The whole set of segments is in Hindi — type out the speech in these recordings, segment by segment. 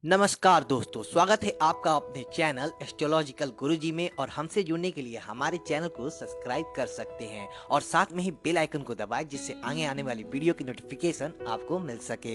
नमस्कार दोस्तों, स्वागत है आपका अपने चैनल एस्ट्रोलॉजिकल गुरुजी में। और हमसे जुड़ने के लिए हमारे चैनल को सब्सक्राइब कर सकते हैं और साथ में ही बेल आइकन को दबाएं, जिससे आगे आने वाली वीडियो की नोटिफिकेशन आपको मिल सके।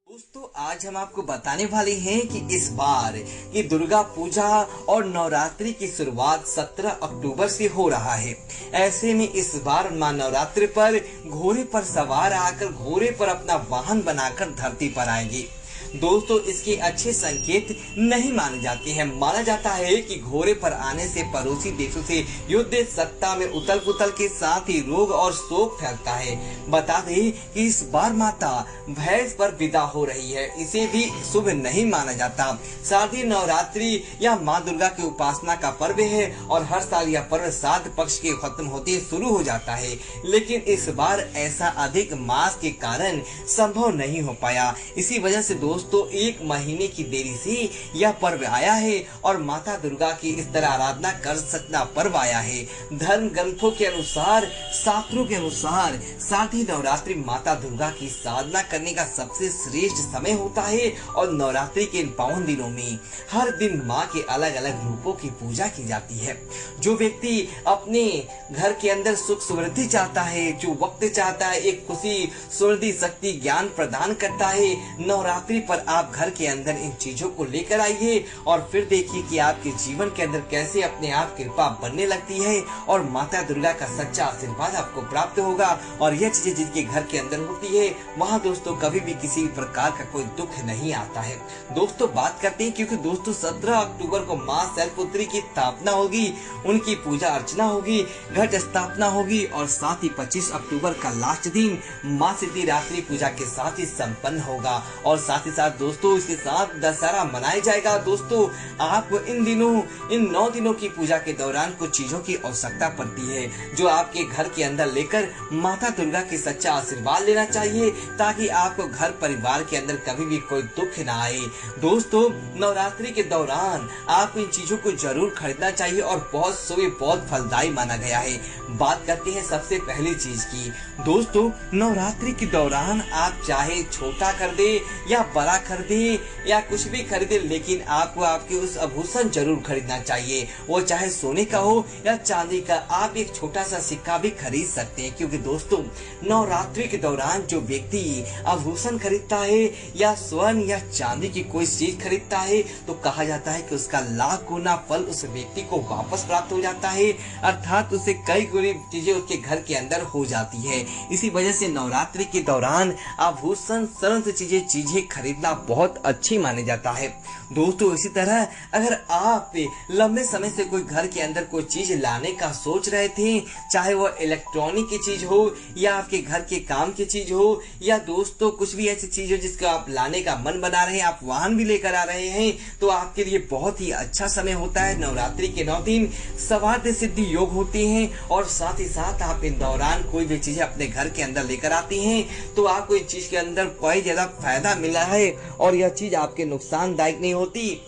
दोस्तों, आज हम आपको बताने वाले हैं कि इस बार की दुर्गा पूजा और नवरात्रि की शुरुआत 17 अक्टूबर से हो रहा है। ऐसे में इस बार मां नवरात्रि पर घोड़े पर सवार आकर घोड़े पर अपना वाहन बनाकर धरती पर आएंगी। दोस्तों, इसके अच्छे संकेत नहीं माने जाते हैं। माना जाता है कि घोड़े पर आने से पड़ोसी देशों से युद्ध, सत्ता में उथल पुथल के साथ ही रोग और शोक फैलता है। बता दें कि इस बार माता भैंस पर विदा हो रही है, इसे भी शुभ नहीं माना जाता। शारदीय नवरात्रि या माँ दुर्गा की उपासना का पर्व है और हर साल यह पर्व 7 पक्ष के खत्म होते शुरू हो जाता है, लेकिन इस बार ऐसा अधिक मास के कारण संभव नहीं हो पाया। इसी वजह से दोस्तों, 1 महीने की देरी से यह पर्व आया है और माता दुर्गा की इस तरह आराधना कर सकना पर्व आया है। धर्म ग्रंथों के अनुसार, शास्त्रों के अनुसार शारदीय नवरात्रि माता दुर्गा की साधना करने का सबसे श्रेष्ठ समय होता है और नवरात्रि के इन पावन दिनों में हर दिन माँ के अलग अलग रूपों की पूजा की जाती है। जो व्यक्ति अपने घर के अंदर सुख समृद्धि चाहता है, जो वक्त चाहता है, एक खुशी, समृद्धि, शक्ति, ज्ञान प्रदान करता है, नवरात्रि पर आप घर के अंदर इन चीजों को लेकर आइए और फिर देखिए कि आपके जीवन के अंदर कैसे अपने आप कृपा बनने लगती है और माता दुर्गा का सच्चा आशीर्वाद आपको प्राप्त होगा। और यह चीजें जिनके घर के अंदर होती है, वहाँ दोस्तों कभी भी किसी प्रकार का कोई दुख नहीं आता है। दोस्तों, बात करते हैं क्योंकि दोस्तों 17 अक्टूबर को माँ शैलपुत्री की स्थापना होगी, उनकी पूजा अर्चना होगी, घट स्थापना होगी और साथ ही 25 अक्टूबर का लास्ट दिन माँ सिद्धिदात्री पूजा के साथ ही संपन्न होगा। और साथ ही साथ दोस्तों, इसके साथ दशहरा मनाया जाएगा। दोस्तों, आपको इन दिनों, इन 9 दिनों की पूजा के दौरान कुछ चीजों की आवश्यकता पड़ती है, जो आपके घर के अंदर लेकर माता दुर्गा की सच्चा आशीर्वाद लेना चाहिए, ताकि आपको घर परिवार के अंदर कभी भी कोई दुख ना आए। दोस्तों, नवरात्रि के दौरान आपको इन चीजों को जरूर खरीदना चाहिए और बहुत शुभ, बहुत फलदायी माना गया है। बात करते हैं सबसे पहली चीज की। दोस्तों, नवरात्रि के दौरान आप चाहे छोटा कर दे या बड़ा खरीदे या कुछ भी खरीदे, लेकिन आपको आपके उस आभूषण जरूर खरीदना चाहिए। वो चाहे सोने का हो या चांदी का, आप एक छोटा सा सिक्का भी खरीद सकते हैं। क्योंकि दोस्तों, नवरात्रि के दौरान जो व्यक्ति आभूषण खरीदता है या स्वर्ण या चांदी की कोई चीज खरीदता है, तो कहा जाता है कि उसका लाख गुना फल उस व्यक्ति को वापस प्राप्त हो जाता है, अर्थात उसे कई गुनी चीजें उसके घर के अंदर हो जाती है। इसी वजह से नवरात्रि के दौरान आभूषण, सरल चीजें खरीदना बहुत अच्छी माने जाता है। दोस्तों, इसी तरह अगर आप लंबे समय से कोई घर के अंदर कोई चीज लाने का सोच रहे थे, चाहे वो इलेक्ट्रॉनिक की चीज हो या आपके घर के काम की चीज हो, या दोस्तों कुछ भी ऐसी चीज हो जिसको आप लाने का मन बना रहे हैं, आप वाहन भी लेकर आ रहे हैं, तो आपके लिए बहुत ही अच्छा समय होता है। नवरात्रि के 9 दिन सवाद्य सिद्धि योग होते हैं और साथ ही साथ आप इन दौरान कोई भी चीजें अपने घर के अंदर लेकर आती हैं, तो आपको इस चीज के अंदर कोई ज्यादा फायदा मिला है और यह चीज आपके नुकसानदायक नहीं होती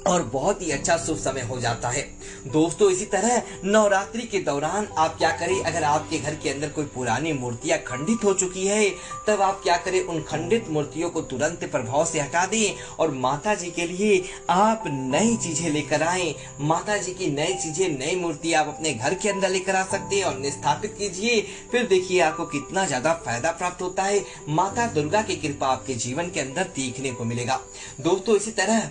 और बहुत ही अच्छा शुभ समय हो जाता है। दोस्तों, इसी तरह नवरात्रि के दौरान आप क्या करें, अगर आपके घर के अंदर कोई पुरानी मूर्तियां खंडित हो चुकी है, तब आप क्या करें, उन खंडित मूर्तियों को तुरंत प्रभाव से हटा दें और माता जी के लिए आप नई चीजें लेकर आएं। माता जी की नई चीजें, नई मूर्ति आप अपने घर के अंदर लेकर आ सकते हैं और स्थापित कीजिए। फिर देखिए आपको कितना ज्यादा फायदा प्राप्त होता है। माता दुर्गा की कृपा आपके जीवन के अंदर देखने को मिलेगा। दोस्तों, इसी तरह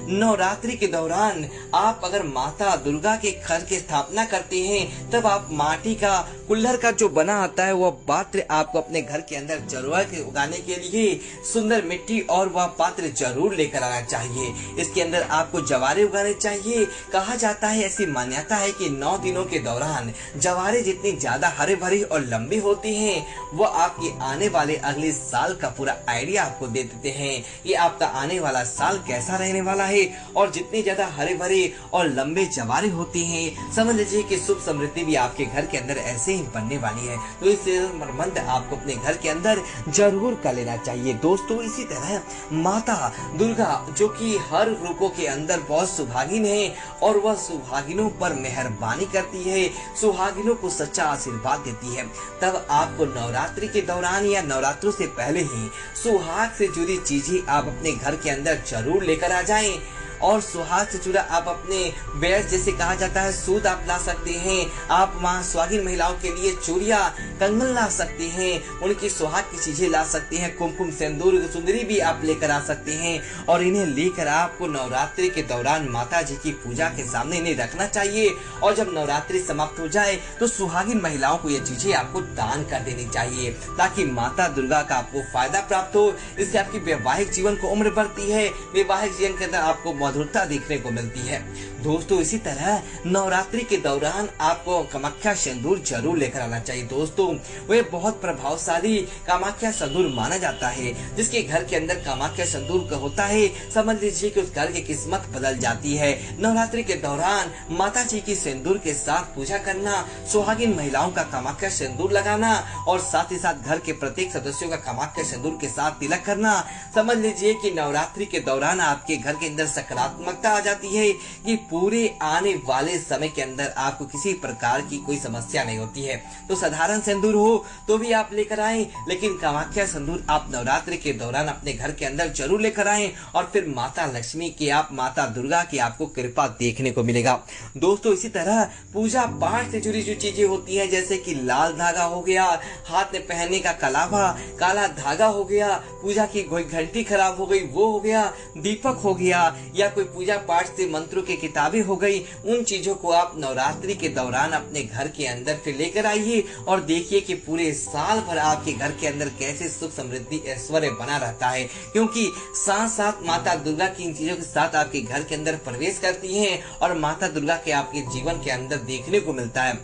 नवरात्रि के दौरान आप अगर माता दुर्गा के घर की स्थापना करते हैं, तब आप माटी का, कुल्हड़ का जो बना आता है वह पात्र आपको अपने घर के अंदर जरूर उगाने के लिए सुंदर मिट्टी और वह पात्र जरूर लेकर आना चाहिए। इसके अंदर आपको जवारे उगाने चाहिए। कहा जाता है, ऐसी मान्यता है कि 9 दिनों के दौरान जवारे जितनी ज्यादा हरे भरे और लंबी होती हैं, वो आपके आने वाले अगले साल का पूरा आइडिया आपको दे देते हैं। ये आपका आने वाला साल कैसा रहने वाला जाता है और जितने ज्यादा हरे भरे और लंबे जवारे होते हैं, समझ लीजिए कि सुख समृद्धि भी आपके घर के अंदर ऐसे ही बनने वाली है। तो इस सेहतमंद आपको अपने घर के अंदर जरूर कर लेना चाहिए। दोस्तों इसी तरह माता दुर्गा जो कि हर रूपों के अंदर बहुत सुहागिन है और वह सुहागिनों पर मेहरबानी करती है, सुहागिनों को सच्चा आशीर्वाद देती है। तब आपको नवरात्रि के दौरान या नवरात्रों से पहले ही सुहाग से जुड़ी चीजें आप अपने घर के अंदर जरूर लेकर आ जाएं। और सुहाग से जुड़ा आप अपने बेड जैसे कहा जाता है सूद आप ला सकते हैं। आप वहाँ सुहागिन महिलाओं के लिए चूड़िया कंगन ला सकते हैं, उनकी सुहाग की चीजें ला सकते हैं, कुमकुम सिंदूर सुंदरी भी आप लेकर आ सकते हैं। और इन्हें लेकर आपको नवरात्रि के दौरान माता जी की पूजा के सामने इन्हें रखना चाहिए। और जब नवरात्रि समाप्त हो जाए तो सुहागिन महिलाओं को ये चीजें आपको दान कर देनी चाहिए, ताकि माता दुर्गा का आपको फायदा प्राप्त हो। इससे आपकी वैवाहिक जीवन को उम्र बढ़ती है, वैवाहिक जीवन के अंदर आपको मधुरता देखने को मिलती है। दोस्तों इसी तरह नवरात्रि के दौरान आपको कामाख्या सिंदूर जरूर लेकर आना चाहिए। दोस्तों वह बहुत प्रभावशाली कामाख्या सिंदूर माना जाता है। जिसके घर के अंदर कामाख्या सिंदूर का होता है, समझ लीजिए कि उस घर की किस्मत बदल जाती है। नवरात्रि के दौरान माता जी की सिंदूर के साथ पूजा करना, सुहागिन महिलाओं का कामाख्या सिंदूर लगाना और साथ ही साथ घर के प्रत्येक सदस्यों का कामाख्या सिंदूर के साथ तिलक करना, समझ लीजिए कि नवरात्रि के दौरान आपके घर के अंदर सकारात्मकता आ जाती है कि पूरे आने वाले समय के अंदर आपको किसी प्रकार की कोई समस्या नहीं होती है। तो साधारण सिंदूर हो तो भी आप लेकर आएं, लेकिन कामाख्या सिंदूर आप नवरात्रि के दौरान अपने घर के अंदर जरूर लेकर आएं और फिर माता लक्ष्मी की, आप माता दुर्गा की आपको कृपा देखने को मिलेगा। दोस्तों इसी तरह पूजा पाठ से जुड़ी जो चीजें होती हैं, जैसे कि लाल धागा हो गया, हाथ में पहनने का कलावा, काला धागा हो गया, पूजा की कोई घंटी खराब हो गई वो हो गया, दीपक हो गया, या कोई पूजा पाठ से मंत्रों की किताबें हो गई, उन चीजों को आप नवरात्रि के दौरान अपने घर के अंदर फिर लेकर आइए और देखिए कि पूरे साल भर आपके घर के अंदर कैसे सुख समृद्धि ऐश्वर्य बना रहता है। क्योंकि साथ साथ माता दुर्गा की इन चीजों के साथ आपके घर के अंदर प्रवेश करती हैं और माता दुर्गा के आपके जीवन के अंदर देखने को मिलता है।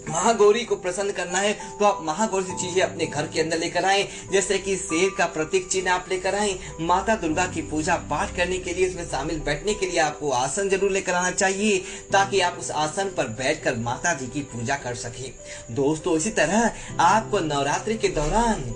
महागौरी को प्रसन्न करना है तो आप महागौरी से चीजें अपने घर के अंदर लेकर आए, जैसे कि शेर का प्रतीक चिन्ह आप लेकर आए। माता दुर्गा की पूजा पाठ करने के लिए इसमें शामिल बैठने के लिए आपको आसन जरूर लेकर आना चाहिए, ताकि आप उस आसन पर बैठकर माता जी की पूजा कर सके। दोस्तों इसी तरह आपको नवरात्रि के दौरान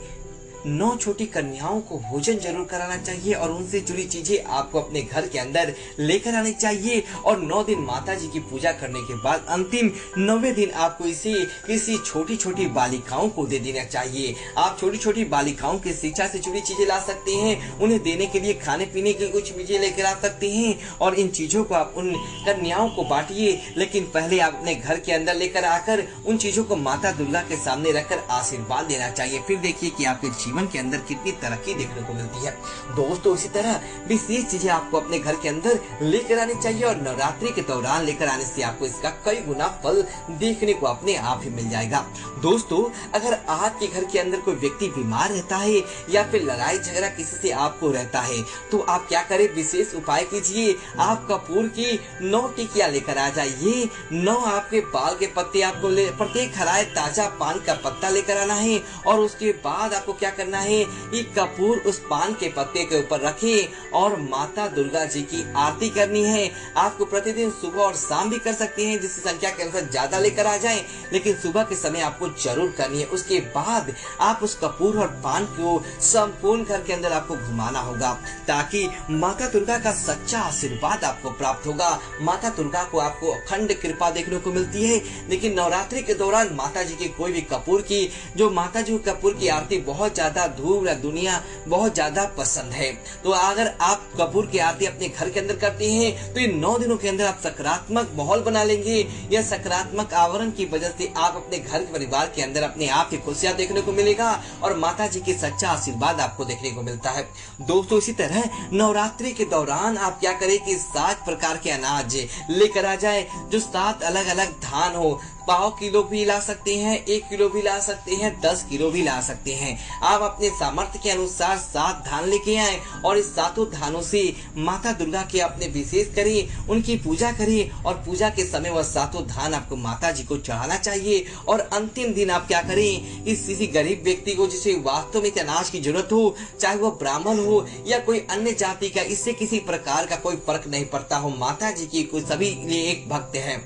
9 छोटी कन्याओं को भोजन जरूर कराना चाहिए और उनसे जुड़ी चीजें आपको अपने घर के अंदर लेकर आनी चाहिए। और 9 दिन माता जी की पूजा करने के बाद अंतिम 9वें दिन आपको इसे किसी छोटी छोटी बालिकाओं को दे देना चाहिए। आप छोटी छोटी बालिकाओं के शिक्षा से जुड़ी चीजें ला सकते हैं, उन्हें देने के लिए खाने पीने की कुछ चीजें लेकर आ सकते हैं और इन चीजों को आप उन कन्याओं को बांटिए। लेकिन पहले आप अपने घर के अंदर लेकर आकर उन चीजों को माता दुर्गा के सामने रखकर आशीर्वाद देना चाहिए। फिर देखिए कि आपके जीवन के अंदर कितनी तरक्की देखने को मिलती है। दोस्तों इसी तरह विशेष चीजें आपको अपने घर के अंदर लेकर आनी चाहिए और नवरात्रि के दौरान लेकर आने से आपको इसका कई गुना फल देखने को अपने आप ही मिल जाएगा। दोस्तों अगर आपके घर के अंदर कोई व्यक्ति बीमार रहता है या फिर लड़ाई झगड़ा किसी से आपको रहता है, तो आप क्या करें, विशेष उपाय कीजिए। आप कपूर की 9 टिकिया लेकर आ जाइए। 9 आपके बाल के पत्ते आपको प्रत्येक हराए ताजा पान का पत्ता लेकर आना है और उसके बाद आपको क्या करना है, ये कपूर उस पान के पत्ते के ऊपर रखें और माता दुर्गा जी की आरती करनी है। आपको प्रतिदिन सुबह और शाम भी कर सकते हैं, जिसकी संख्या के अनुसार ज्यादा लेकर आ जाएं, लेकिन सुबह के समय आपको जरूर करनी है। उसके बाद आप उस कपूर और पान को संपूर्ण घर के अंदर आपको घुमाना होगा, ताकि माता दुर्गा का सच्चा आशीर्वाद आपको प्राप्त होगा। माता दुर्गा को आपको अखंड कृपा देखने को मिलती है। लेकिन नवरात्रि के दौरान माता जी की कोई भी कपूर की, जो माता जी कपूर की आरती बहुत ज्यादा धूम दुनिया बहुत ज्यादा पसंद है, तो अगर आप कपूर की आरती अपने घर के अंदर करते हैं तो इन 9 दिनों के अंदर आप सकारात्मक माहौल बना लेंगे। या सकारात्मक आवरण की वजह से आप अपने घर परिवार के अंदर अपने आप ही खुशियां देखने को मिलेगा और माता जी की सच्चा आशीर्वाद आपको देखने को मिलता है। दोस्तों इसी तरह नवरात्रि के दौरान आप क्या करें कि 7 प्रकार के अनाज लेकर आ जाए, जो 7 अलग अलग धान हो, पाव किलो भी ला सकते हैं, 1 किलो भी ला सकते हैं, 10 किलो भी ला सकते हैं। आप अपने सामर्थ्य के अनुसार 7 धान लेके आए और इस 7 धानों से माता दुर्गा के अपने विशेष करें, उनकी पूजा करें और पूजा के समय वह 7 धान आपको माता जी को चढ़ाना चाहिए। और अंतिम दिन आप क्या करें, इस किसी गरीब व्यक्ति को जिसे वास्तव में अनाज की जरूरत हो, चाहे वह ब्राह्मण हो या कोई अन्य जाति का, इससे किसी प्रकार का कोई फर्क नहीं पड़ता हो, माता जी की कोई सभी लिए एक भक्त है।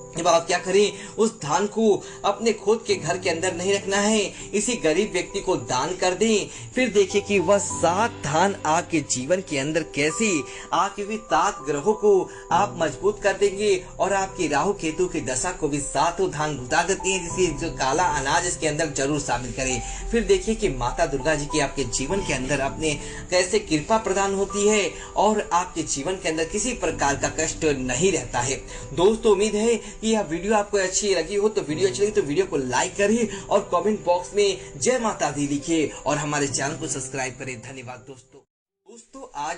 जब आप क्या करें, उस धान को अपने खुद के घर के अंदर नहीं रखना है, इसी गरीब व्यक्ति को दान कर दें। फिर देखिए कि वह 7 धान आपके जीवन के अंदर कैसे आपके भी 7 ग्रहों को आप मजबूत कर देंगे और आपकी राहु केतु की दशा को भी 7 धान घुटा देती है, जिसे जो काला अनाज इसके अंदर जरूर शामिल करें। फिर देखिए कि माता दुर्गा जी की आपके जीवन के अंदर अपने कैसे कृपा प्रदान होती है और आपके जीवन के अंदर किसी प्रकार का कष्ट नहीं रहता है। दोस्तों, उम्मीद है कि यह वीडियो आपको अच्छी लगी हो, तो वीडियो को लाइक करें और कमेंट बॉक्स में जय माता दी लिखिए और हमारे चैनल को सब्सक्राइब करें। धन्यवाद दोस्तों। आज